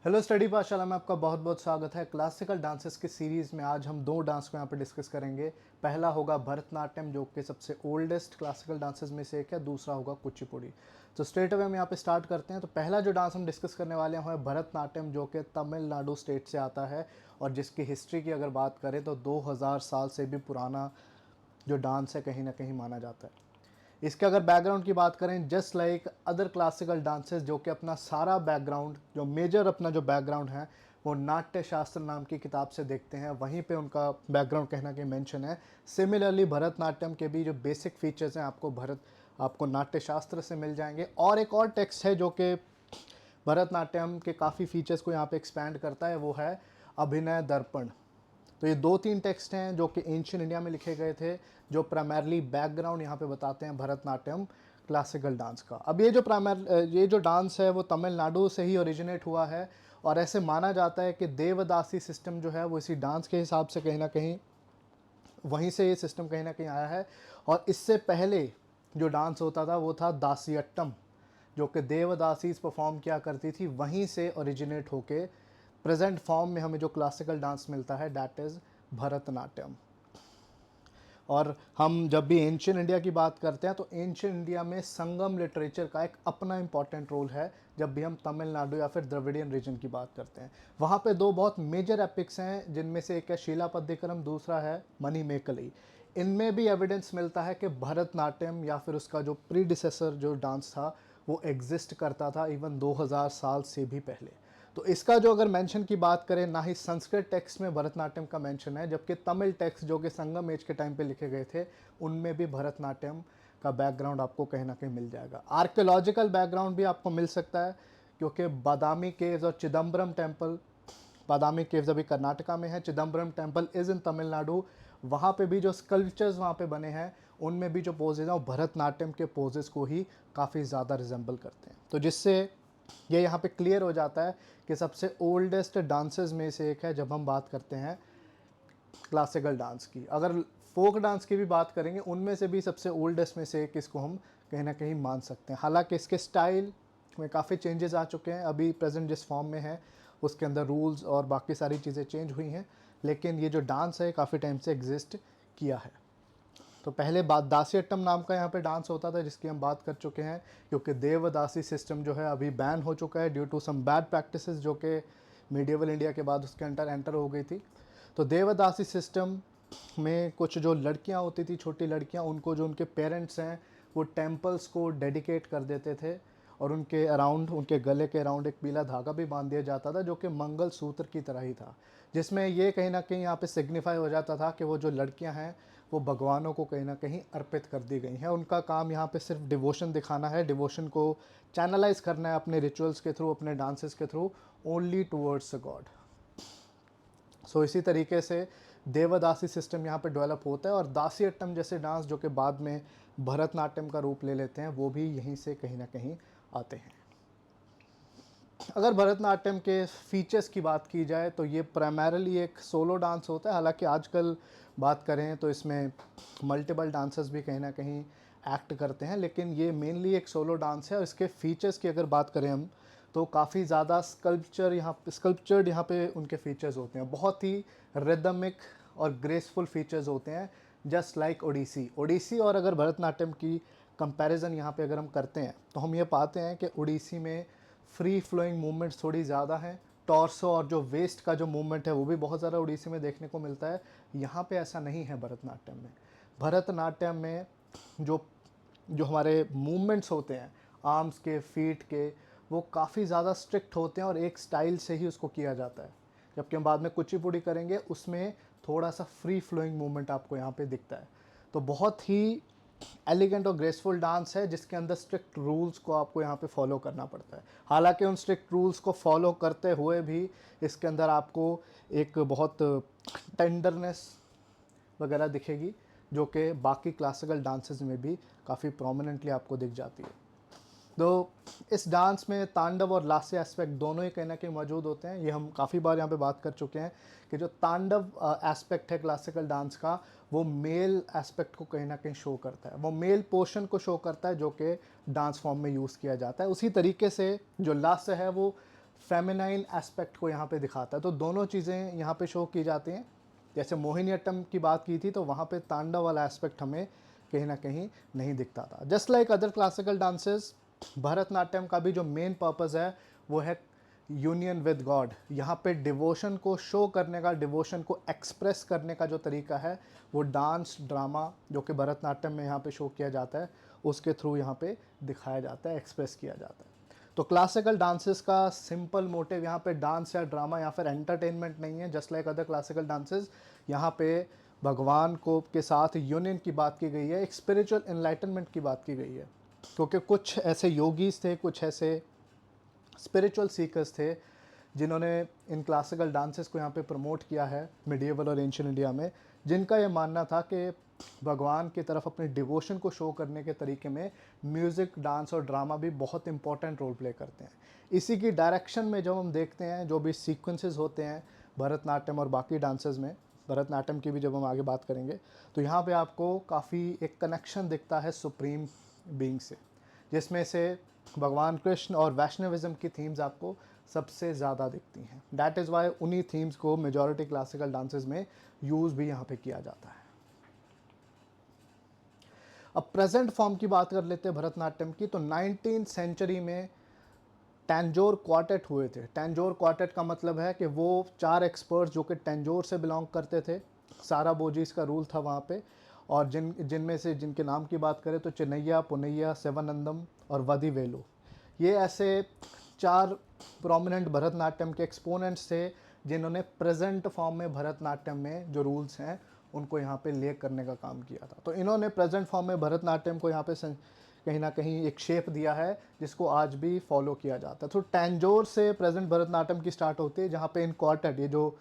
Hello study पाठशाला में आपका बहुत बहुत स्वागत है। क्लासिकल डांसेस की सीरीज़ में आज हम दो डांस को यहाँ पर डिस्कस करेंगे। पहला होगा भरतनाट्यम, जो कि सबसे ओल्डेस्ट क्लासिकल डांसेस में से एक है। दूसरा होगा कुचिपुड़ी। तो स्ट्रेट अवे हम यहाँ पे स्टार्ट करते हैं। तो पहला जो डांस हम डिस्कस करने वाले हैं वो है भरतनाट्यम, जो कि तमिलनाडु स्टेट से आता है और जिसकी हिस्ट्री की अगर बात करें तो 2000 साल से भी पुराना जो डांस है कहीं ना कहीं माना जाता है। इसके अगर बैकग्राउंड की बात करें, just like other classical dances, जो कि अपना सारा बैकग्राउंड, जो मेजर अपना जो बैकग्राउंड है वो नाट्य शास्त्र नाम की किताब से देखते हैं, वहीं पे उनका बैकग्राउंड कहना कि मेंशन है। सिमिलरली भरतनाट्यम के भी जो बेसिक फीचर्स हैं आपको नाट्य शास्त्र से मिल जाएंगे। और एक और टेक्स्ट है जो कि भरतनाट्यम के काफ़ी फीचर्स को यहाँ पे एक्सपैंड करता है, वो है अभिनय दर्पण। तो ये दो तीन टेक्स्ट हैं जो कि एंशियंट इंडिया में लिखे गए थे, जो प्राइमरली बैकग्राउंड यहाँ पे बताते हैं भरतनाट्यम क्लासिकल डांस का। अब ये जो डांस है वो तमिलनाडु से ही ओरिजिनेट हुआ है और ऐसे माना जाता है कि देवदासी सिस्टम जो है वो इसी डांस के हिसाब से कहीं ना कहीं वहीं से ये सिस्टम कहीं ना कहीं आया है। और इससे पहले जो डांस होता था वो था दासियट्टम, जो कि देवदासीज परफॉर्म किया करती थी, वहीं से ओरिजिनेट होके प्रेजेंट फॉर्म में हमें जो क्लासिकल डांस मिलता है दैट इज़ भरतनाट्यम। और हम जब भी एंशियंट इंडिया की बात करते हैं तो एंशियंट इंडिया में संगम लिटरेचर का एक अपना इंपॉर्टेंट रोल है। जब भी हम तमिलनाडु या फिर द्रविडियन रीजन की बात करते हैं, वहाँ पे दो बहुत मेजर एपिक्स हैं, जिनमें से एक है शीलापद्यकरम, दूसरा है मणिमेकली। इनमें भी एविडेंस मिलता है कि भरतनाट्यम या फिर उसका जो प्रीडिसेसर जो डांस था वो एग्जिस्ट करता था इवन 2000 साल से भी पहले। तो इसका जो अगर मेंशन की बात करें, ना ही संस्कृत टेक्स्ट में भरतनाट्यम का मेंशन है, जबकि तमिल टेक्स्ट जो कि संगम एज के टाइम पे लिखे गए थे उनमें भी भरतनाट्यम का बैकग्राउंड आपको कहीं ना कहीं मिल जाएगा। आर्कियोलॉजिकल बैकग्राउंड भी आपको मिल सकता है, क्योंकि बादामी केव्स और चिदम्बरम टेम्पल, बादामी केव्स अभी कर्नाटका में है, Chidambaram temple is in Tamil Nadu. वहाँ पे भी जो स्कल्पचर्स वहाँ पे बने हैं उनमें भी जो पोजेज हैं वो भरतनाट्यम के पोजेस को ही काफ़ी ज़्यादा रिजेंबल करते हैं। तो जिससे ये यहाँ पे क्लियर हो जाता है कि सबसे ओल्डेस्ट डांसेस में से एक है जब हम बात करते हैं क्लासिकल डांस की। अगर फोक डांस की भी बात करेंगे, उनमें से भी सबसे ओल्डेस्ट में से एक इसको हम कहीं ना कहीं मान सकते हैं। हालांकि इसके स्टाइल में काफ़ी चेंजेस आ चुके हैं, अभी प्रेजेंट जिस फॉर्म में है उसके अंदर रूल्स और बाकी सारी चीज़ें चेंज हुई हैं, लेकिन ये जो डांस है काफ़ी टाइम से एग्जिस्ट किया है। तो पहले बात दासियट्टम नाम का यहाँ पे डांस होता था, जिसकी हम बात कर चुके हैं, क्योंकि देवदासी सिस्टम जो है अभी बैन हो चुका है due to some bad practices जो कि मीडिएवल इंडिया के बाद उसके अंडर एंटर हो गई थी। तो देवदासी सिस्टम में कुछ जो लड़कियाँ होती थी, छोटी लड़कियाँ, उनको जो उनके पेरेंट्स हैं वो टेम्पल्स को डेडिकेट कर देते थे और उनके अराउंड, उनके गले के अराउंड एक पीला धागा भी बांध दिया जाता था, जो कि मंगल सूत्र की तरह ही था, जिसमें ये कहीं ना कहीं यहाँ पे सिग्निफाई हो जाता था कि वो जो लड़कियाँ हैं वो भगवानों को कहीं ना कहीं अर्पित कर दी गई हैं। उनका काम यहाँ पे सिर्फ डिवोशन दिखाना है, डिवोशन को चैनलाइज करना है अपने रिचुअल्स के थ्रू, अपने डांसेस के थ्रू, ओनली टूवर्ड्स गॉड। सो इसी तरीके से देवदासी सिस्टम यहाँ पे डेवलप होता है और दासियट्टम जैसे डांस जो कि बाद में भरतनाट्यम का रूप ले लेते हैं, वो भी यहीं से कहीं ना कहीं आते हैं। अगर भरतनाट्यम के फीचर्स की बात की जाए तो ये प्राइमरली एक सोलो डांस होता है। हालांकि आजकल बात करें तो इसमें मल्टीपल डांसर्स भी कहीं ना कहीं एक्ट करते हैं, लेकिन ये मेनली एक सोलो डांस है। और इसके फीचर्स की अगर बात करें हम, तो काफ़ी ज़्यादा स्कल्पचर्ड यहाँ पे उनके फीचर्स होते हैं, बहुत ही रिदमिक और ग्रेसफुल फीचर्स होते हैं, जस्ट लाइक ओडिसी। और अगर भरतनाट्यम की कंपैरिजन यहाँ पे अगर हम करते हैं तो हम ये पाते हैं कि ओडिसी में फ्री फ्लोइंग मूवमेंट्स थोड़ी ज़्यादा हैं, टॉर्सो और जो वेस्ट का जो मूवमेंट है वो भी बहुत ज़्यादा ओडिसी में देखने को मिलता है। यहाँ पे ऐसा नहीं है भरतनाट्यम में। भरतनाट्यम में जो जो हमारे मूवमेंट्स होते हैं आर्म्स के, फीट के, वो काफ़ी ज़्यादा स्ट्रिक्ट होते हैं और एक स्टाइल से ही उसको किया जाता है। जबकि हम बाद में कुचिपुड़ी करेंगे, उसमें थोड़ा सा फ्री फ्लोइंग मूवमेंट आपको यहाँ पे दिखता है। तो बहुत ही एलिगेंट और ग्रेसफुल डांस है, जिसके अंदर स्ट्रिक्ट रूल्स को आपको यहाँ पे फॉलो करना पड़ता है। हालांकि उन स्ट्रिक्ट रूल्स को फॉलो करते हुए भी इसके अंदर आपको एक बहुत टेंडरनेस वगैरह दिखेगी, जो कि बाकी क्लासिकल डांसेस में भी काफ़ी प्रोमिनेंटली आपको दिख जाती है। तो इस डांस में तांडव और लास्य एस्पेक्ट दोनों ही कहीं ना कहीं मौजूद होते हैं। ये हम काफ़ी बार यहाँ पे बात कर चुके हैं कि जो तांडव एस्पेक्ट है क्लासिकल डांस का, वो मेल एस्पेक्ट को कहीं ना कहीं शो करता है, वो मेल पोर्शन को शो करता है जो कि डांस फॉर्म में यूज़ किया जाता है। उसी तरीके से जो लास्य है वो फेमिनाइन एस्पेक्ट को यहाँ पे दिखाता है। तो दोनों चीज़ें यहाँ पे शो की जाती हैं। जैसे मोहिनीअट्टम की बात की थी तो वहाँ पे तांडव वाला एस्पेक्ट हमें कहीं ना कहीं नहीं दिखता था। Just like other classical dances, Bharatanatyam का भी जो मेन पर्पज़ है वो है यूनियन विद गॉड। यहाँ पे डिवोशन को शो करने का, डिवोशन को एक्सप्रेस करने का जो तरीका है वो डांस ड्रामा जो कि भरतनाट्यम में यहाँ पे शो किया जाता है उसके थ्रू यहाँ पे दिखाया जाता है, एक्सप्रेस किया जाता है। तो क्लासिकल डांसेस का सिंपल मोटिव यहाँ पे डांस या ड्रामा या फिर एंटरटेनमेंट नहीं है। Just like other classical dances, यहाँ पे भगवान को के साथ यूनियन की बात की गई है, एक स्पिरिचुअल एनलाइटनमेंट की बात की गई है। क्योंकि कुछ ऐसे योगीज थे, कुछ ऐसे स्पिरिचुअल सीकर्स थे जिन्होंने इन क्लासिकल डांसेस को यहाँ पे प्रमोट किया है मिडिएवल और एंशिएंट इंडिया में, जिनका ये मानना था कि भगवान की तरफ अपने डिवोशन को शो करने के तरीके में म्यूज़िक, डांस और ड्रामा भी बहुत इंपॉर्टेंट रोल प्ले करते हैं। इसी की डायरेक्शन में जब हम देखते हैं जो भी सीक्वेंसेस होते हैं भरतनाट्यम और बाकी डांसेस में, भरतनाट्यम की भी जब हम आगे बात करेंगे, तो यहाँ पे आपको काफ़ी एक कनेक्शन दिखता है सुप्रीम बीइंग से, जिसमें से भगवान कृष्ण और वैष्णविज्म की थीम्स आपको सबसे ज़्यादा दिखती हैं। डैट इज़ वाई उन्हीं थीम्स को मेजॉरिटी क्लासिकल डांसेस में यूज़ भी यहाँ पे किया जाता है। अब प्रेजेंट फॉर्म की बात कर लेते हैं भरतनाट्यम की। तो 19th सेंचुरी में टैंजोर क्वार्टेट हुए थे। टैंजोर क्वार्टेट का मतलब है कि वो 4 एक्सपर्ट्स जो कि टैंजोर से बिलोंग करते थे, सारा बोजीज का रूल था वहाँ पे, और जिनमें से जिनके नाम की बात करें तो चिन्नैया, पुनैया, सेवानंदम और वदिवेलु, ये ऐसे 4 प्रोमिनेंट भरतनाट्यम के एक्सपोनेंट्स थे जिन्होंने प्रेजेंट फॉर्म में भरतनाट्यम में जो रूल्स हैं उनको यहाँ पे ले करने का काम किया था। तो इन्होंने प्रेजेंट फॉर्म में भरतनाट्यम को यहाँ पे कहीं ना कहीं एक शेप दिया है जिसको आज भी फॉलो किया जाता है। तो टैंजोर से प्रेजेंट भरतनाट्यम की स्टार्ट होती है, जहाँ पे इन क्वार्टेट, ये जो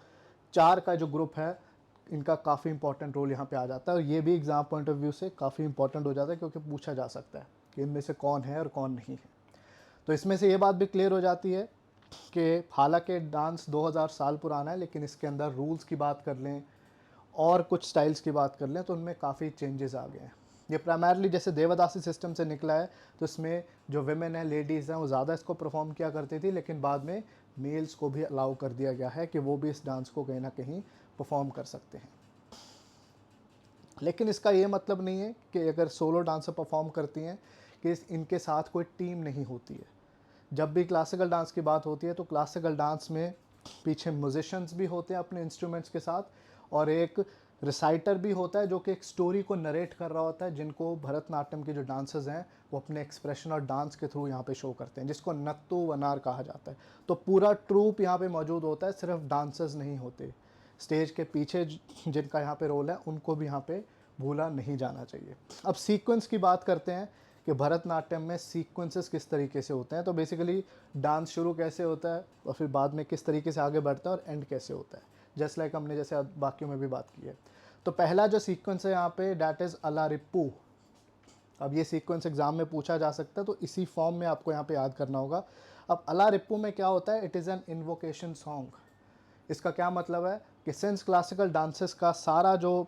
4 का जो ग्रुप है, इनका काफ़ी इंपॉर्टेंट रोल यहाँ पे आ जाता है। और ये भी एग्जाम पॉइंट ऑफ व्यू से काफ़ी इंपॉर्टेंट हो जाता है क्योंकि पूछा जा सकता है कि इनमें से कौन है और कौन नहीं है। तो इसमें से ये बात भी क्लियर हो जाती है कि हालांकि डांस 2000 साल पुराना है, लेकिन इसके अंदर रूल्स की बात कर लें और कुछ स्टाइल्स की बात कर लें तो उनमें काफ़ी चेंजेस आ गए हैं। ये प्राइमरली जैसे देवदासी सिस्टम से निकला है, तो इसमें जो विमेन हैं, लेडीज़ हैं, वो ज़्यादा इसको परफॉर्म किया करती थी, लेकिन बाद में मेल्स को भी अलाउ कर दिया गया है कि वो भी इस डांस को कहीं ना कहीं परफॉर्म कर सकते हैं। लेकिन इसका ये मतलब नहीं है कि अगर सोलो डांसर परफॉर्म करती हैं कि इनके साथ कोई टीम नहीं होती है। जब भी क्लासिकल डांस की बात होती है तो क्लासिकल डांस में पीछे म्यूजिशियंस भी होते हैं अपने इंस्ट्रूमेंट्स के साथ, और एक रिसाइटर भी होता है जो कि एक स्टोरी को नरेट कर रहा होता है, जिनको भरतनाट्यम के जो डांसर्स हैं वो अपने एक्सप्रेशन और डांस के थ्रू यहाँ पे शो करते हैं, जिसको नत्तू वनार कहा जाता है। तो पूरा ट्रूप यहाँ पे मौजूद होता है, सिर्फ डांसर्स नहीं होते। स्टेज के पीछे जिनका यहाँ पे रोल है उनको भी यहाँ पे भूला नहीं जाना चाहिए। अब सीक्वेंस की बात करते हैं कि भरतनाट्यम में सीक्वेंसेस किस तरीके से होते हैं। तो बेसिकली डांस शुरू कैसे होता है और फिर बाद में किस तरीके से आगे बढ़ता है और एंड कैसे होता है, जस्ट लाइक हमने जैसे बाकियों में भी बात की है। तो पहला जो सीक्वेंस है यहाँ पे, डैट इज़ अलारिप्पू। अब ये सीक्वेंस एग्जाम में पूछा जा सकता है, तो इसी फॉर्म में आपको यहाँ पे याद करना होगा। अब अलारिप्पू में क्या होता है, it is an invocation song. इसका क्या मतलब है कि सिंस क्लासिकल डांसेस का सारा जो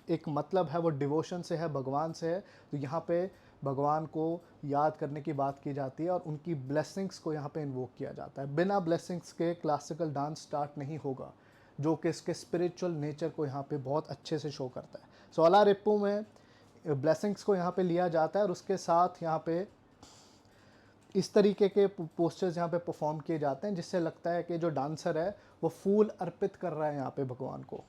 एक मतलब है वो डिवोशन से है, भगवान से है, तो यहाँ पे भगवान को याद करने की बात की जाती है और उनकी ब्लेसिंग्स को यहाँ पे इन्वोक किया जाता है। बिना ब्लेसिंग्स के क्लासिकल डांस स्टार्ट नहीं होगा, जो कि इसके स्पिरिचुअल नेचर को यहाँ पे बहुत अच्छे से शो करता है। सो अलारिप्पू में ब्लेसिंग्स को यहाँ पे लिया जाता है और उसके साथ यहाँ पे इस तरीके के पोस्टर्स यहाँ पे परफॉर्म किए जाते हैं जिससे लगता है कि जो डांसर है वो फूल अर्पित कर रहा है यहाँ पे भगवान को।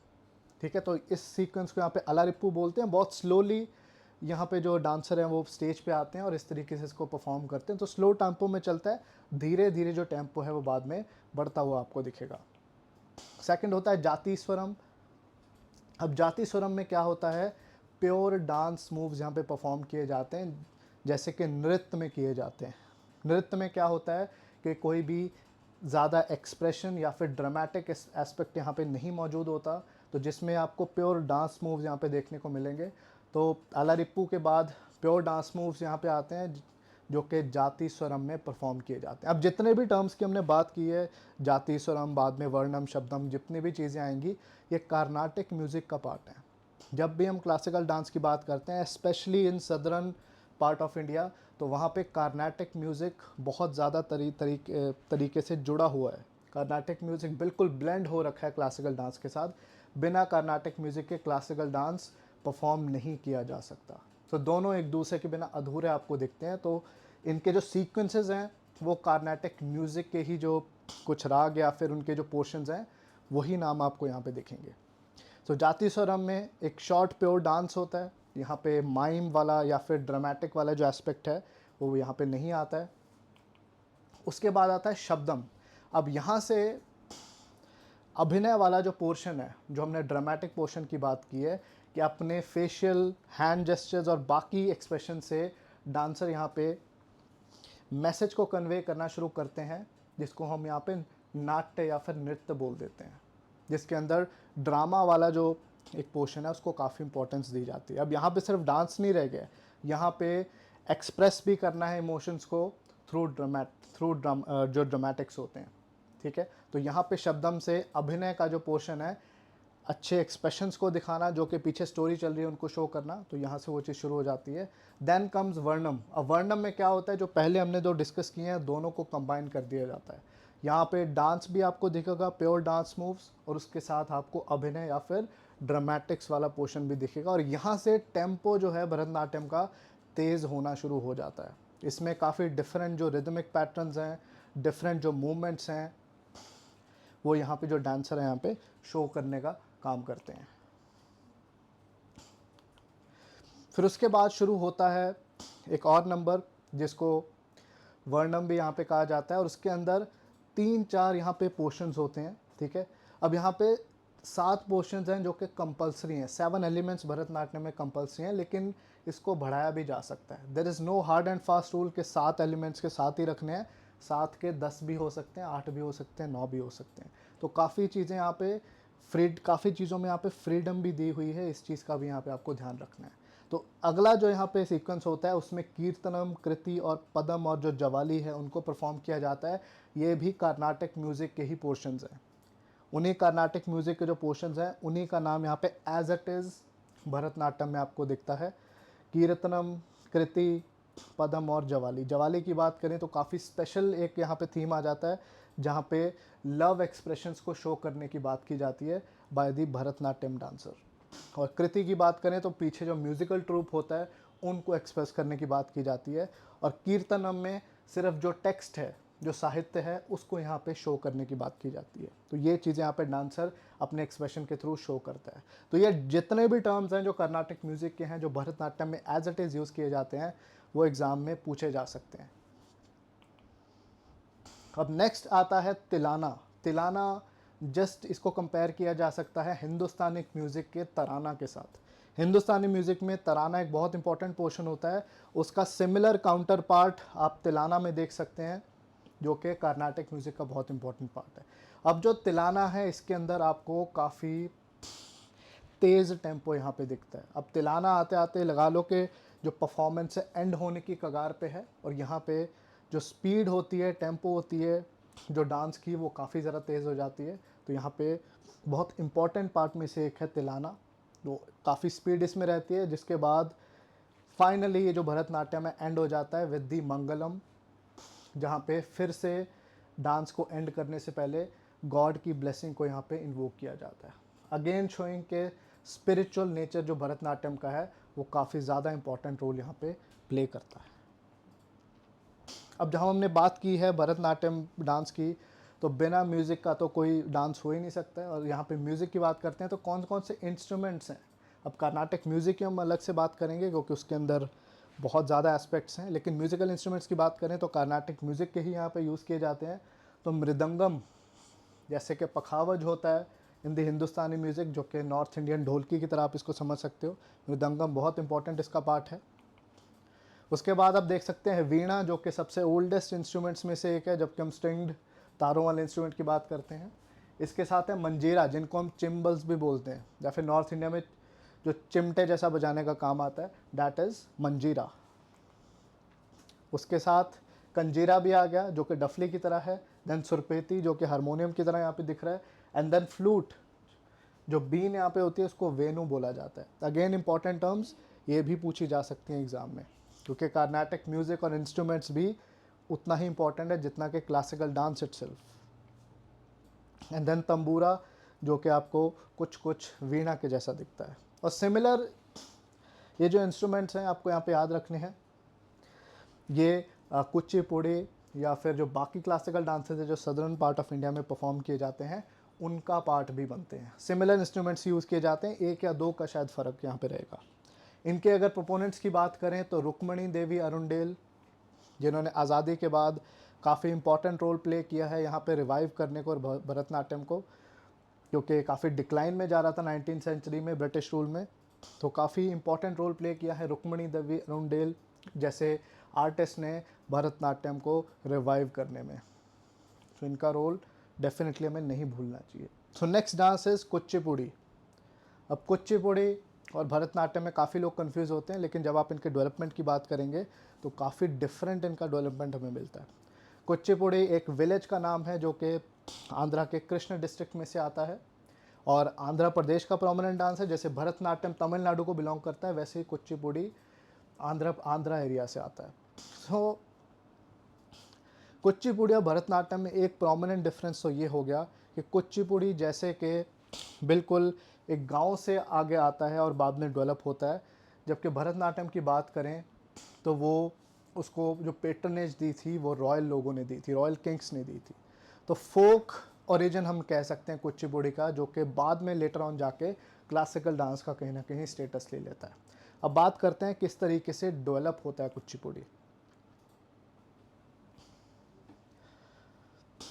ठीक है, तो इस सीक्वेंस को यहाँ पे अलारिप्पू बोलते हैं। बहुत स्लोली यहाँ पे जो डांसर हैं वो स्टेज पे आते हैं और इस तरीके से इसको परफॉर्म करते हैं। तो स्लो टेम्पो में चलता है, धीरे धीरे जो टेम्पो है वो बाद में बढ़ता हुआ आपको दिखेगा। सेकंड होता है जाति स्वरम। अब जाति स्वरम में क्या होता है, प्योर डांस मूव्स यहाँ पे परफॉर्म किए जाते हैं जैसे कि नृत्य में किए जाते हैं। नृत्य में क्या होता है कि कोई भी ज़्यादा एक्सप्रेशन या फिर ड्रामेटिक एस्पेक्ट यहाँ पे नहीं मौजूद होता, तो जिसमें आपको प्योर डांस मूव्स यहाँ पे देखने को मिलेंगे। तो अलारिप्पू के बाद प्योर डांस मूव्स यहाँ पे आते हैं जो कि जाति स्वरम में परफॉर्म किए जाते हैं। अब जितने भी टर्म्स की हमने बात की है, जाति स्वरम, बाद में वर्णम, शब्दम, जितनी भी चीज़ें आएंगी, ये कार्नाटिक म्यूज़िक का पार्ट है। जब भी हम क्लासिकल डांस की बात करते हैं, specially in southern part of India, तो वहाँ पे कार्नाटिक म्यूज़िक बहुत ज़्यादा तरीके से जुड़ा हुआ है। कार्नाटिक म्यूज़िक बिल्कुल ब्लेंड हो रखा है क्लासिकल डांस के साथ। बिना कार्नाटिक म्यूज़िक के क्लासिकल डांस परफॉर्म नहीं किया जा सकता। तो दोनों एक दूसरे के बिना अधूरे आपको दिखते हैं। तो इनके जो सीक्वेंसेस हैं वो कार्नाटिक म्यूज़िक के ही जो कुछ राग या फिर उनके जो पोर्शंस हैं वही नाम आपको यहाँ पे दिखेंगे। तो जाति स्वरम में एक शॉर्ट प्योर डांस होता है। यहाँ पे माइम वाला या फिर ड्रामेटिक वाला जो एस्पेक्ट है वो यहाँ पे नहीं आता है। उसके बाद आता है शब्दम। अब यहाँ से अभिनय वाला जो पोर्शन है, जो हमने ड्रामेटिक पोर्शन की बात की है कि अपने फेशियल, हैंड जेस्चर्स और बाकी एक्सप्रेशन से डांसर यहाँ पे मैसेज को कन्वे करना शुरू करते हैं, जिसको हम यहाँ पे नाट्य या फिर नृत्य बोल देते हैं, जिसके अंदर ड्रामा वाला जो एक पोर्शन है उसको काफ़ी इंपॉर्टेंस दी जाती है। अब यहाँ पे सिर्फ डांस नहीं रह गया, यहाँ पे एक्सप्रेस भी करना है इमोशंस को थ्रू जो ड्रामेटिक्स होते हैं, ठीक है। तो यहाँ पे शब्दम से अभिनय का जो पोर्शन है, अच्छे एक्सप्रेशंस को दिखाना, जो कि पीछे स्टोरी चल रही है उनको शो करना, तो यहाँ से वो चीज़ शुरू हो जाती है। Then comes varnam. अब वर्णम में क्या होता है, जो पहले हमने जो डिस्कस किए हैं दोनों को कंबाइन कर दिया जाता है। यहाँ पे डांस भी आपको दिखेगा, प्योर डांस मूव्स, और उसके साथ आपको अभिनय या फिर ड्रामेटिक्स वाला पोर्शन भी दिखेगा। और यहाँ से टेम्पो जो है भरतनाट्यम का तेज़ होना शुरू हो जाता है। इसमें काफ़ी डिफरेंट जो रिदमिक पैटर्न्स हैं, डिफरेंट जो मूवमेंट्स हैं, वो यहाँ पे जो डांसर हैं यहाँ पे शो करने का काम करते हैं। फिर उसके बाद शुरू होता है एक और नंबर जिसको वर्णम भी यहाँ पे कहा जाता है, और उसके अंदर 3-4 यहाँ पे पोर्शंस होते हैं, ठीक है। अब यहाँ पे 7 पोर्शंस हैं जो कि कंपलसरी हैं। 7 एलिमेंट्स भरतनाट्यम में कंपलसरी हैं, लेकिन इसको बढ़ाया भी जा सकता है। There is no hard and fast rule के 7 एलिमेंट्स के साथ ही रखने हैं। 7 के 10 भी हो सकते हैं, 8 भी हो सकते हैं, 9 भी हो सकते हैं। तो काफ़ी चीज़ें यहाँ पे काफ़ी चीज़ों में यहाँ पे फ्रीडम भी दी हुई है। इस चीज़ का भी यहाँ पे आपको ध्यान रखना है। तो अगला जो यहाँ पे सीक्वेंस होता है उसमें कीर्तनम, कृति और पदम और जो जवाली है उनको परफॉर्म किया जाता है। ये भी कर्नाटक म्यूज़िक के ही पोर्शंस हैं। उन्हीं कर्नाटक म्यूज़िक के जो पोर्शंस हैं उन्हीं का नाम यहाँ पे एज इट इज़ भरतनाट्यम में आपको दिखता है। कीर्तनम, कृति, पदम और जवाली। जवाली की बात करें तो काफ़ी स्पेशल एक यहाँ पे थीम आ जाता है, जहाँ पे लव एक्सप्रेशंस को शो करने की बात की जाती है बाय दी भरतनाट्यम डांसर। और कृति की बात करें तो पीछे जो म्यूज़िकल ट्रूप होता है उनको एक्सप्रेस करने की बात की जाती है। और कीर्तनम में सिर्फ जो टेक्स्ट है, जो साहित्य है, उसको यहाँ पे शो करने की बात की जाती है। तो ये चीज़ें यहाँ पे डांसर अपने एक्सप्रेशन के थ्रू शो करता है। तो ये जितने भी टर्म्स हैं जो कर्नाटक म्यूज़िक के हैं, जो भरतनाट्यम में एज इट इज़ यूज़ किए जाते हैं, वो एग्ज़ाम में पूछे जा सकते हैं। अब नेक्स्ट आता है तिलाना। तिलाना जस्ट इसको कंपेयर किया जा सकता है हिंदुस्तानी म्यूज़िक के तराना के साथ। हिंदुस्तानी म्यूज़िक में तराना एक बहुत इंपॉर्टेंट पोर्शन होता है, उसका सिमिलर काउंटर पार्ट आप तिलाना में देख सकते हैं, जो कि कर्नाटक म्यूज़िक का बहुत इंपॉर्टेंट पार्ट है। अब जो तिलाना है इसके अंदर आपको काफ़ी तेज़ टेम्पो यहाँ पे दिखता है। अब तिलाना आते आते लगा लो कि जो परफॉर्मेंस है एंड होने की कगार पे है, और यहाँ पे जो स्पीड होती है, टेम्पो होती है जो डांस की, वो काफ़ी ज़्यादा तेज़ हो जाती है। तो यहाँ पे बहुत इम्पॉर्टेंट पार्ट में से एक है तिलाना, तो काफ़ी स्पीड इसमें रहती है। जिसके बाद फाइनली ये जो भरतनाट्यम है एंड हो जाता है विद दी मंगलम, जहाँ पे फिर से डांस को एंड करने से पहले गॉड की ब्लेसिंग को यहाँ पे इन्वोक किया जाता है। अगेन शोइंग के स्पिरिचुअल नेचर जो भरतनाट्यम का है वो काफ़ी ज़्यादा इंपॉर्टेंट रोल यहाँ पे प्ले करता है। अब जहाँ हमने बात की है भरतनाट्यम डांस की, तो बिना म्यूज़िक का तो कोई डांस हो ही नहीं सकता है। और यहाँ पे म्यूज़िक की बात करते हैं तो कौन कौन से इंस्ट्रूमेंट्स हैं। अब कर्नाटक म्यूज़िक की हम अलग से बात करेंगे क्योंकि उसके अंदर बहुत ज़्यादा एस्पेक्ट्स हैं, लेकिन म्यूज़िकल इंस्ट्रूमेंट्स की बात करें तो कर्नाटक म्यूज़िक के ही यहाँ पे यूज़ किए जाते हैं। तो मृदंगम, जैसे कि पखावज होता है इन द हिंदुस्तानी म्यूज़िक, जो कि नॉर्थ इंडियन ढोलकी की तरह आप इसको समझ सकते हो। मृदंगम बहुत इंपॉर्टेंट इसका पार्ट है। उसके बाद आप देख सकते हैं वीणा, जो कि सबसे ओल्डेस्ट इंस्ट्रूमेंट्स में से एक है, जबकि हम स्ट्रिंग्ड तारों वाले इंस्ट्रूमेंट की बात करते हैं। इसके साथ है मंजीरा, जिनको हम चिम्बल्स भी बोलते हैं, या फिर नॉर्थ इंडिया में जो चिमटे जैसा बजाने का काम आता है, दैट इज़ मंजीरा। उसके साथ कंजीरा भी आ गया जो कि डफली की तरह है। देन सुरपेती, जो कि हारमोनियम की तरह यहाँ पे दिख रहा है। एंड देन फ्लूट, जो बीन यहाँ पे होती है उसको वेनु बोला जाता है। अगेन इंपॉर्टेंट टर्म्स, ये भी पूछी जा सकती हैं एग्ज़ाम में। क्योंकि कार्नाटिक म्यूज़िक और इंस्ट्रूमेंट्स भी उतना ही इम्पोर्टेंट है जितना कि classical dance itself. And then tambura, जो कि आपको कुछ कुछ वीणा के जैसा दिखता है। और सिमिलर ये जो इंस्ट्रूमेंट्स हैं आपको यहाँ पे याद रखने हैं, ये कुचिपुड़ी या फिर जो बाकी क्लासिकल डांसेस है जो सदर्न पार्ट ऑफ इंडिया में परफॉर्म किए जाते हैं उनका पार्ट भी बनते हैं। सिमिलर इंस्ट्रूमेंट्स यूज़ किए जाते हैं, एक या दो का शायद फ़र्क यहाँ पे रहेगा। इनके अगर प्रोपोनेंट्स की बात करें तो रुक्मणी देवी अरुणडेल, जिन्होंने आज़ादी के बाद काफ़ी इंपॉर्टेंट रोल प्ले किया है यहाँ पे रिवाइव करने को और भरतनाट्यम को, क्योंकि काफ़ी डिक्लाइन में जा रहा था 19th सेंचुरी में ब्रिटिश रूल में। तो काफ़ी इंपॉर्टेंट रोल प्ले किया है रुक्मणी देवी अरुणडेल जैसे आर्टिस्ट ने भरतनाट्यम को रिवाइव करने में। तो इनका रोल डेफिनेटली हमें नहीं भूलना चाहिए। So next dance is Kuchipudi. अब कुचिपुड़ी और भरतनाट्यम में काफ़ी लोग कंफ्यूज होते हैं, लेकिन जब आप इनके डेवलपमेंट की बात करेंगे तो काफ़ी डिफरेंट इनका डेवलपमेंट हमें मिलता है। कुचिपुड़ी एक विलेज का नाम है जो कि आंध्रा के कृष्ण डिस्ट्रिक्ट में से आता है और आंध्र प्रदेश का प्रोमिनेंट डांस है। जैसे भरतनाट्यम तमिलनाडु को बिलोंग करता है, वैसे ही कुचिपुड़ी आंध्रा एरिया से आता है। सो कुचिपुड़ी और भरतनाट्यम में एक प्रोमिनेंट डिफरेंस तो ये हो गया कि कुचिपुड़ी जैसे कि बिल्कुल एक गांव से आगे आता है और बाद में डेवलप होता है, जबकि भरतनाट्यम की बात करें तो वो उसको जो पेट्रनेज दी थी वो रॉयल लोगों ने दी थी, रॉयल किंग्स ने दी थी। तो फोक ओरिजिन हम कह सकते हैं कुचिपुड़ी का, जो कि बाद में लेटर ऑन जाके क्लासिकल डांस का कहीं ना कहीं स्टेटस ले लेता है। अब बात करते हैं किस तरीके से डेवलप होता है कुचिपुड़ी।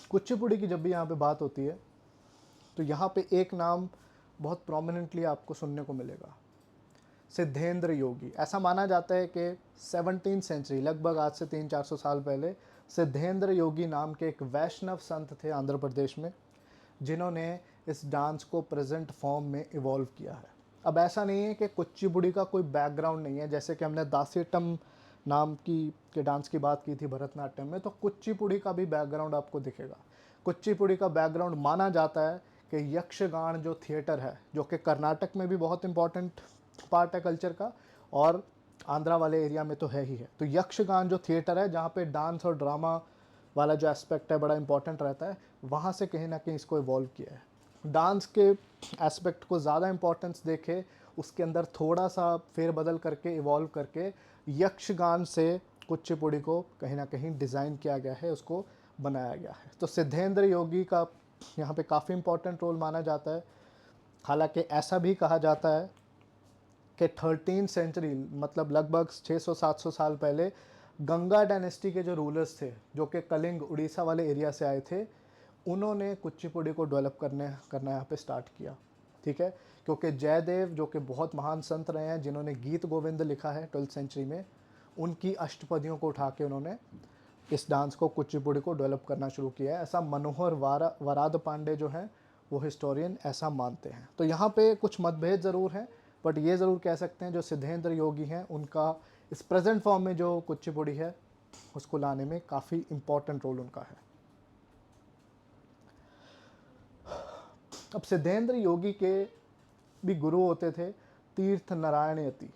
कुचिपुड़ी की जब भी यहाँ पे बात होती है तो यहाँ पे एक नाम बहुत प्रोमिनेंटली आपको सुनने को मिलेगा, सिद्धेंद्र योगी। ऐसा माना जाता है कि 17th सेंचुरी, लगभग आज से 300-400 साल पहले, सिद्धेंद्र योगी नाम के एक वैष्णव संत थे आंध्र प्रदेश में, जिन्होंने इस डांस को प्रेजेंट फॉर्म में इवॉल्व किया है। अब ऐसा नहीं है कि कुचिपुड़ी का कोई बैकग्राउंड नहीं है, जैसे कि हमने दासियट्टम नाम की के डांस की बात की थी भरतनाट्यम में, तो कुचिपुड़ी का भी बैकग्राउंड आपको दिखेगा। कुचिपुड़ी का बैकग्राउंड माना जाता है कि यक्षगान जो थिएटर है, जो कि कर्नाटक में भी बहुत इंपॉर्टेंट पार्ट है कल्चर का और आंध्रा वाले एरिया में तो है ही है। तो यक्षगान जो थिएटर है जहाँ पे डांस और ड्रामा वाला जो एस्पेक्ट है बड़ा इंपॉर्टेंट रहता है, वहाँ से कहीं ना कहीं इसको इवॉल्व किया है। डांस के एस्पेक्ट को ज़्यादा इंपॉर्टेंस देके उसके अंदर थोड़ा सा फेरबदल करके इवॉल्व करके यक्षगान से कुचिपुड़ी को कहीं ना कहीं डिज़ाइन किया गया है, उसको बनाया गया है। तो सिद्धेंद्र योगी का यहाँ पे काफ़ी इंपॉर्टेंट रोल माना जाता है। हालांकि ऐसा भी कहा जाता है कि 13th सेंचुरी, मतलब लगभग 600-700 साल पहले, गंगा डायनेस्टी के जो रूलर्स थे जो कि कलिंग उड़ीसा वाले एरिया से आए थे, उन्होंने कुचिपुड़ी को डेवलप करना यहाँ पे स्टार्ट किया। ठीक है, क्योंकि जयदेव जो कि बहुत महान संत रहे हैं, जिन्होंने गीत गोविंद लिखा है 12th सेंचुरी में, उनकी अष्टपदियों को उठा के उन्होंने इस डांस को कुचिपुड़ी को डेवलप करना शुरू किया है। ऐसा मनोहर वराद पांडे जो हैं वो हिस्टोरियन ऐसा मानते हैं। तो यहाँ पे कुछ मतभेद ज़रूर हैं, बट ये ज़रूर कह सकते हैं जो सिद्धेंद्र योगी हैं उनका इस प्रेजेंट फॉर्म में जो कुचिपुड़ी है उसको लाने में काफ़ी इम्पोर्टेंट रोल उनका है। अब सिद्धेंद्र योगी के भी गुरु होते थे तीर्थ नारायण यति,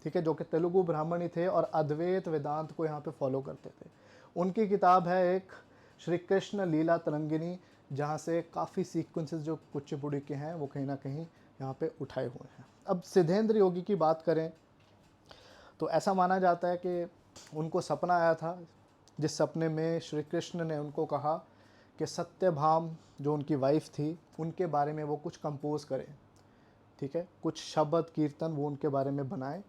ठीक है, जो कि तेलुगु ब्राह्मणी थे और अद्वैत वेदांत को यहाँ पे फॉलो करते थे। उनकी किताब है एक श्री कृष्ण लीला तरंगिनी, जहाँ से काफ़ी सीक्वेंसेस जो कुचिपुड़ी के हैं वो कहीं ना कहीं यहाँ पे उठाए हुए हैं। अब सिद्धेंद्र योगी की बात करें तो ऐसा माना जाता है कि उनको सपना आया था, जिस सपने में श्री कृष्ण ने उनको कहा कि सत्यभाम जो उनकी वाइफ थी उनके बारे में वो कुछ कंपोज करें, ठीक है, कुछ शब्द कीर्तन वो उनके बारे में बनाएं,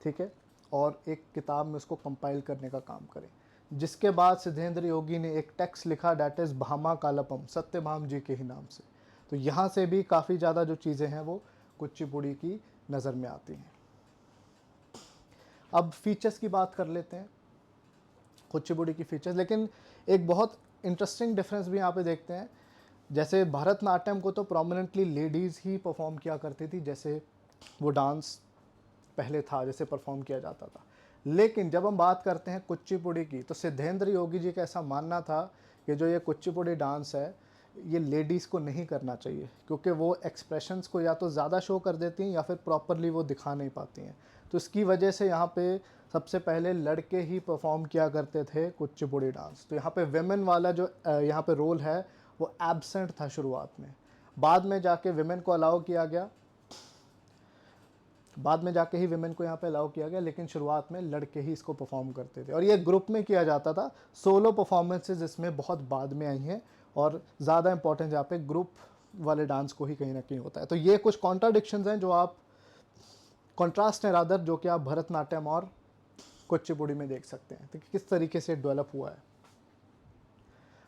ठीक है, और एक किताब में उसको कंपाइल करने का काम करें। जिसके बाद सिद्धेंद्र योगी ने एक टेक्स्ट लिखा, डैट इज़ भामा कालपम, सत्यभाम जी के ही नाम से। तो यहाँ से भी काफ़ी ज़्यादा जो चीज़ें हैं वो कुचिपुड़ी की नज़र में आती हैं। अब फीचर्स की बात कर लेते हैं, कुचिपुड़ी की फीचर्स, लेकिन एक बहुत इंटरेस्टिंग डिफरेंस भी यहाँ पे देखते हैं। जैसे भरतनाट्यम को तो प्रोमिनेंटली लेडीज़ ही परफॉर्म किया करती थी, जैसे वो डांस पहले था जैसे परफॉर्म किया जाता था। लेकिन जब हम बात करते हैं कुचिपुड़ी की, तो सिद्धेंद्र योगी जी का ऐसा मानना था कि जो ये कुचिपुड़ी डांस है ये लेडीज़ को नहीं करना चाहिए, क्योंकि वो एक्सप्रेशंस को या तो ज़्यादा शो कर देती हैं या फिर प्रॉपरली वो दिखा नहीं पाती हैं। तो इसकी वजह से यहाँ पे सबसे पहले लड़के ही परफॉर्म किया करते थे कुचिपुड़ी डांस। तो यहाँ पे वेमेन वाला जो यहाँ पे रोल है वो एब्सेंट था शुरुआत में। बाद में जाके विमेन को अलाउ किया गया, बाद में जाके ही विमेन को यहाँ पे अलाउ किया गया, लेकिन शुरुआत में लड़के ही इसको परफॉर्म करते थे और ये ग्रुप में किया जाता था। सोलो परफॉर्मेंसेज इसमें बहुत बाद में आई हैं और ज़्यादा इंपॉर्टेंस यहाँ पे ग्रुप वाले डांस को ही कहीं ना कहीं होता है। तो ये कुछ कॉन्ट्राडिक्शंस हैं जो आप, कॉन्ट्रास्ट हैं रादर, जो कि आप भरतनाट्यम और कुचिपुड़ी में देख सकते हैं, तो किस तरीके से डेवलप हुआ है।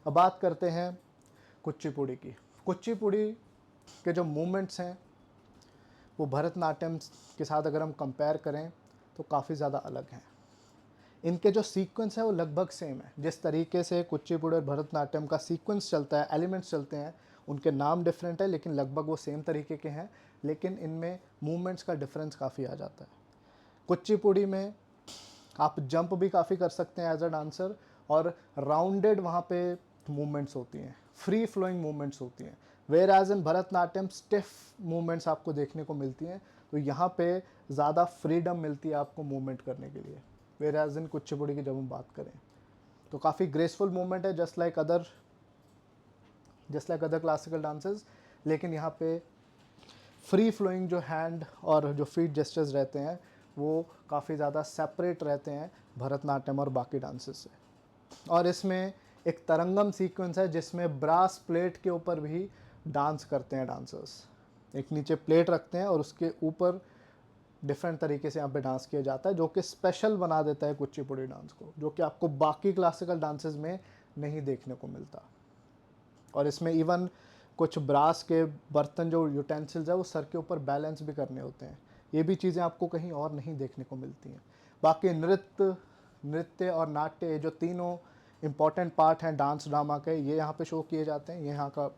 अब बात करते हैं कुचिपुड़ी की। कुचिपुड़ी के जो मूवमेंट्स हैं वो भरतनाट्यम के साथ अगर हम कंपेयर करें तो काफ़ी ज़्यादा अलग हैं। इनके जो सीक्वेंस है वो लगभग सेम है। जिस तरीके से कुचिपुड़ी और भरतनाट्यम का सीक्वेंस चलता है, एलिमेंट्स चलते हैं, उनके नाम डिफरेंट है लेकिन लगभग वो सेम तरीके के हैं, लेकिन इनमें मूवमेंट्स का डिफरेंस काफ़ी आ जाता है। कुचिपुड़ी में आप जंप भी काफ़ी कर सकते हैं एज अ डांसर, और राउंडेड वहाँ पे मूवमेंट्स होती हैं, फ्री फ्लोइंग मूवमेंट्स होती हैं। Whereas in Bharatanatyam stiff movements आपको देखने को मिलती हैं, तो यहाँ पे ज़्यादा फ्रीडम मिलती है आपको मूवमेंट करने के लिए। वेयर एज इन कुचिपुड़ी की जब हम बात करें तो काफ़ी ग्रेसफुल मूवमेंट है, just like other classical dances, लेकिन यहाँ पे फ्री फ्लोइंग जो हैंड और जो फीट जेस्चर्स रहते हैं वो काफ़ी ज़्यादा सेपरेट रहते हैं भरतनाट्यम और बाकी डांसेस से। और इसमें एक तरंगम सीक्वेंस है जिसमें ब्रास प्लेट के ऊपर भी डांस करते हैं डांसर्स। एक नीचे प्लेट रखते हैं और उसके ऊपर डिफरेंट तरीके से यहाँ पे डांस किया जाता है, जो कि स्पेशल बना देता है कुचिपुड़ी डांस को, जो कि आपको बाकी क्लासिकल डांसेस में नहीं देखने को मिलता। और इसमें इवन कुछ ब्रास के बर्तन, जो यूटेंसिल्स है, वो सर के ऊपर बैलेंस भी करने होते हैं। ये भी चीज़ें आपको कहीं और नहीं देखने को मिलती हैं। बाकी नृत्य और नाट्य, जो तीनों इम्पॉर्टेंट पार्ट हैं डांस ड्रामा के, ये यहाँ पे शो किए जाते हैं। ये यहाँ का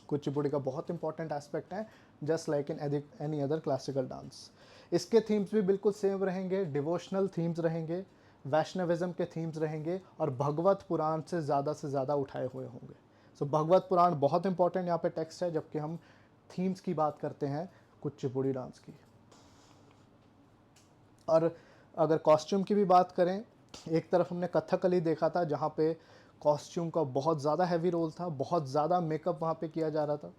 कुचिपुड़ी का बहुत इंपॉर्टेंट एस्पेक्ट है, just like in any other classical dance. इसके थीम्स भी बिल्कुल सेम रहेंगे, डिवोशनल थीम्स रहेंगे, वैष्णविज्म के थीम्स रहेंगे और भगवत पुराण से ज़्यादा उठाए हुए होंगे। सो भगवत पुराण बहुत इंपॉर्टेंट यहाँ पे टेक्स्ट है, जबकि हम थीम्स की बात करते हैं कुचिपुड़ी डांस की। और अगर कॉस्ट्यूम की भी बात करें, एक तरफ हमने कथकली देखा था जहाँ पे कॉस्ट्यूम का बहुत ज़्यादा हैवी रोल था, बहुत ज़्यादा मेकअप वहाँ पे किया जा रहा था।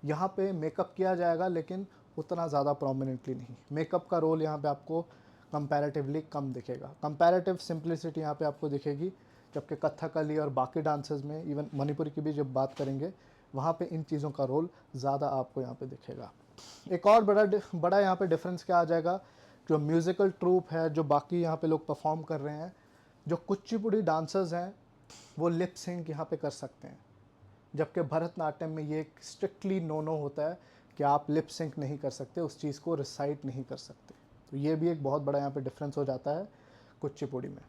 यहाँ पे मेकअप किया जाएगा लेकिन उतना ज़्यादा प्रोमिनेंटली नहीं। मेकअप का रोल यहाँ पे आपको कंपैरेटिवली कम दिखेगा, कंपैरेटिव सिंप्लिसिटी यहाँ पे आपको दिखेगी, जबकि कथकली और बाकी डांसेस में, इवन मणिपुरी की भी जब बात करेंगे, वहाँ पे इन चीज़ों का रोल ज़्यादा आपको यहाँ पे दिखेगा। एक और बड़ा यहाँ पे डिफरेंस क्या आ जाएगा, जो म्यूज़िकल ट्रूप है, जो बाकी यहाँ पे लोग परफॉर्म कर रहे हैं, जो कुचिपुड़ी डांसर्स हैं वो लिप सिंक यहाँ पे कर सकते हैं, जबकि भरतनाट्यम में ये स्ट्रिक्टली नो होता है कि आप लिप सिंक नहीं कर सकते, उस चीज़ को रिसाइट नहीं कर सकते। तो ये भी एक बहुत बड़ा यहाँ पे डिफरेंस हो जाता है कुचिपुड़ी में।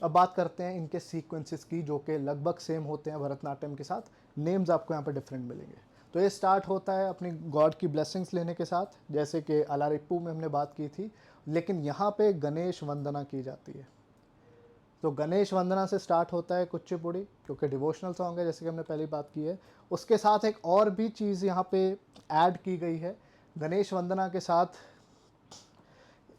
अब बात करते हैं इनके सीक्वेंसेस की, जो कि लगभग सेम होते हैं भरतनाट्यम के साथ। नेम्स आपको यहाँ पे डिफरेंट मिलेंगे। तो ये स्टार्ट होता है अपनी गॉड की ब्लेसिंग्स लेने के साथ, जैसे कि अलारिप्पू में हमने बात की थी, लेकिन यहाँ पे गणेश वंदना की जाती है। तो गणेश वंदना से स्टार्ट होता है कुचिपुड़ी, क्योंकि डिवोशनल सॉन्ग है, जैसे कि हमने पहली बात की है। उसके साथ एक और भी चीज़ यहाँ पे ऐड की गई है। गणेश वंदना के साथ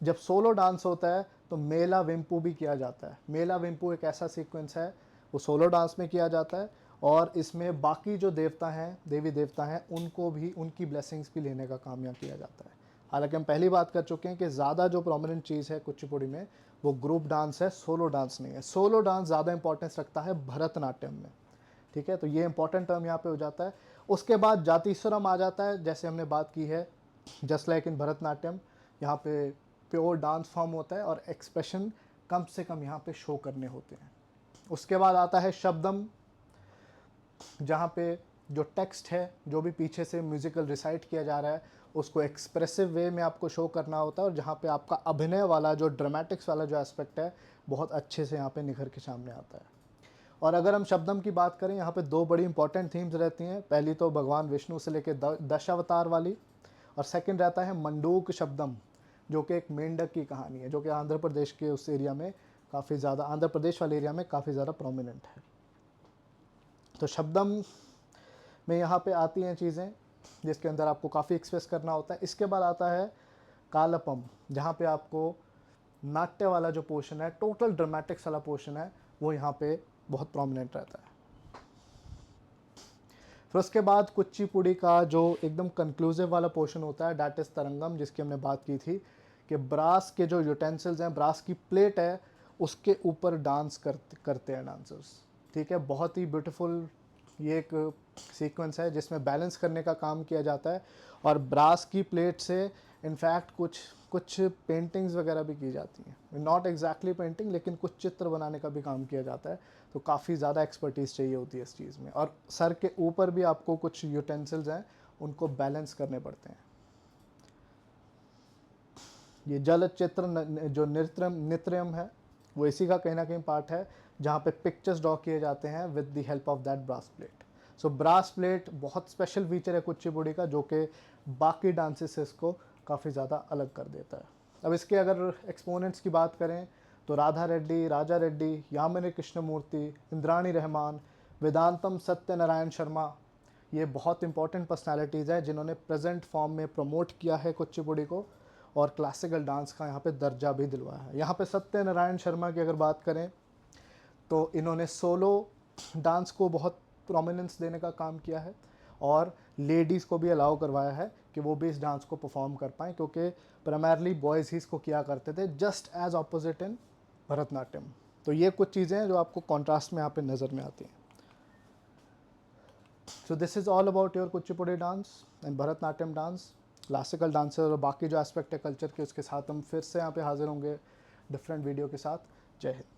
जब सोलो डांस होता है तो मेला विम्पू भी किया जाता है। मेला विम्पू एक ऐसा सीक्वेंस है, वो सोलो डांस में किया जाता है, और इसमें बाकी जो देवता हैं, देवी देवता हैं, उनको भी, उनकी ब्लेसिंग्स भी लेने का काम यहाँ किया जाता है। हालांकि हम पहली बात कर चुके हैं कि ज़्यादा जो प्रोमिनेंट चीज़ है कुचिपुड़ी में वो ग्रुप डांस है, सोलो डांस नहीं है। सोलो डांस ज़्यादा इंपॉर्टेंस रखता है भरतनाट्यम में, ठीक है। तो ये इंपॉर्टेंट टर्म यहाँ पे हो जाता है। उसके बाद जातीस्वरम आ जाता है, जैसे हमने बात की है, जस्ट लाइक इन भरतनाट्यम, यहाँ पे प्योर डांस फॉर्म होता है और एक्सप्रेशन कम से कम यहाँ पे शो करने होते हैं। उसके बाद आता है शब्दम, जहाँ पे जो टेक्स्ट है, जो भी पीछे से म्यूज़िकल रिसाइट किया जा रहा है, उसको एक्सप्रेसिव वे में आपको शो करना होता है, और जहाँ पे आपका अभिनय वाला, जो ड्रामेटिक्स वाला जो एस्पेक्ट है, बहुत अच्छे से यहाँ पे निखर के सामने आता है। और अगर हम शब्दम की बात करें, यहाँ पे दो बड़ी इंपॉर्टेंट थीम्स रहती हैं। पहली तो भगवान विष्णु से लेकर दशावतार वाली, और सेकंड रहता है मंडूक शब्दम, जो कि एक मेंढक की कहानी है, जो कि आंध्र प्रदेश के उस एरिया में काफ़ी ज़्यादा आंध्र प्रदेश वाले एरिया में काफ़ी ज़्यादा प्रोमिनेंट है। तो शब्दम में यहाँ पे आती हैं चीज़ें जिसके अंदर आपको काफ़ी एक्सप्रेस करना होता है। इसके बाद आता है कालपम, जहाँ पे आपको नाट्य वाला जो पोर्शन है, टोटल ड्रामेटिक्स वाला पोर्शन है, वो यहाँ पे बहुत प्रोमिनेंट रहता है। फिर उसके बाद कुचिपुड़ी का जो एकदम कंक्लूसिव वाला पोर्शन होता है, डैट इज़ तरंगम, जिसकी हमने बात की थी कि ब्रास के जो यूटेंसिल्स हैं, ब्रास की प्लेट है, उसके ऊपर डांस करते हैं डांसर्स। ठीक है, बहुत ही ब्यूटीफुल ये एक सीक्वेंस है जिसमें बैलेंस करने का काम किया जाता है और ब्रास की प्लेट से इनफैक्ट कुछ पेंटिंग्स वगैरह भी की जाती हैं। नॉट एग्जैक्टली पेंटिंग, लेकिन कुछ चित्र बनाने का भी काम किया जाता है। तो काफ़ी ज़्यादा एक्सपर्टीज़ चाहिए होती है इस चीज़ में। और सर के ऊपर भी आपको कुछ यूटेंसिल्स हैं, उनको बैलेंस करने पड़ते हैं। ये जल चित्र जो नृत्यम है, वो इसी का कहीं ना कहीं पार्ट है, जहाँ पे पिक्चर्स ड्रॉ किए जाते हैं with the help of that brass plate. So brass plate बहुत स्पेशल फीचर है कुचिपुड़ी का, जो कि बाकी डांसेस से इसको काफ़ी ज़्यादा अलग कर देता है। अब इसके अगर एक्सपोनेंट्स की बात करें तो राधा रेड्डी, राजा रेड्डी, यामिनी कृष्णमूर्ति, इंद्राणी रहमान, वेदांतम सत्यनारायण शर्मा, ये बहुत इंपॉर्टेंट पर्सनालिटीज़ हैं जिन्होंने प्रेजेंट फॉर्म में प्रमोट किया है कुचिपुड़ी को और क्लासिकल डांस का यहाँ पे दर्जा भी दिलवाया है। यहाँ पे सत्यनारायण शर्मा की अगर बात करें तो इन्होंने सोलो डांस को बहुत प्रोमिनेंस देने का काम किया है और लेडीज़ को भी अलाउ करवाया है कि वो भी इस डांस को परफॉर्म कर पाएँ, क्योंकि प्राइमरली बॉयज़ ही इसको किया करते थे, just as opposite in Bharatanatyam. तो ये कुछ चीज़ें हैं जो आपको कॉन्ट्रास्ट में यहाँ पे नज़र में आती हैं। So this is all about your Kuchipudi dance and Bharatanatyam dance, classical dancer और बाकी जो एस्पेक्ट है कल्चर के, उसके साथ हम फिर से यहाँ पे हाजिर होंगे डिफरेंट वीडियो के साथ। जय हिंद।